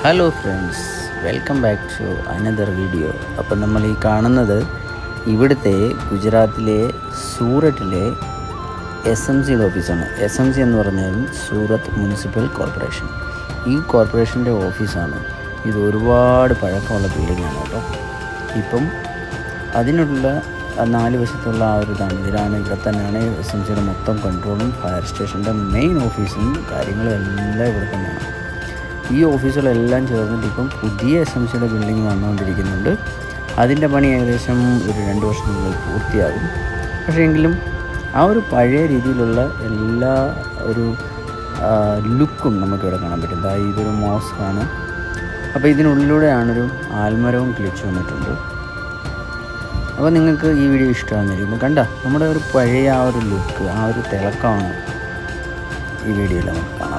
Hello friends, welcome back to another video. അപ്പം നമ്മൾ ഈ കാണുന്നത് ഇവിടുത്തെ ഗുജറാത്തിലെ സൂററ്റിലെ SMCയുടെ ഓഫീസാണ്. SMC എന്ന് പറഞ്ഞാൽ സൂറത്ത് മുനിസിപ്പൽ കോർപ്പറേഷൻ. ഈ കോർപ്പറേഷൻ്റെ ഓഫീസാണ്. ഇത് ഒരുപാട് പഴക്കമുള്ള ബിൽഡിങ്ങാണ് കേട്ടോ. ഇപ്പം അതിനുള്ള 4 വശത്തുള്ള ആ ഒരു ഇതാണ്. ഇവിടെ തന്നെയാണ് SMCയുടെ മൊത്തം കൺട്രോളും ഫയർ സ്റ്റേഷൻ്റെ മെയിൻ ഓഫീസും കാര്യങ്ങളും എല്ലാം ഇവിടെ തന്നെയാണ്. ഈ ഓഫീസുകളെല്ലാം ചേർന്നിട്ട് ഇപ്പം പുതിയ SMCയുടെ ബിൽഡിംഗ് വന്നുകൊണ്ടിരിക്കുന്നുണ്ട്. അതിൻ്റെ പണി ഏകദേശം ഒരു 2 വർഷത്തിനുള്ളിൽ പൂർത്തിയാകും. പക്ഷേ എങ്കിലും ആ ഒരു പഴയ രീതിയിലുള്ള എല്ലാ ഒരു ലുക്കും നമുക്കിവിടെ കാണാൻ പറ്റും. അതായത് ഇതൊരു മോസ്കാണ്. അപ്പോൾ ഇതിനുള്ളിലൂടെയാണൊരു ആൽമരവും കിളിച്ചു വന്നിട്ടുണ്ട്. അപ്പോൾ നിങ്ങൾക്ക് ഈ വീഡിയോ ഇഷ്ടമാണെന്നിരിക്കുന്നു. നമ്മുടെ ഒരു പഴയ ആ ഒരു ലുക്ക്, ആ ഒരു തിളക്കമാണ് ഈ വീഡിയോയിൽ നമുക്ക് കാണാം.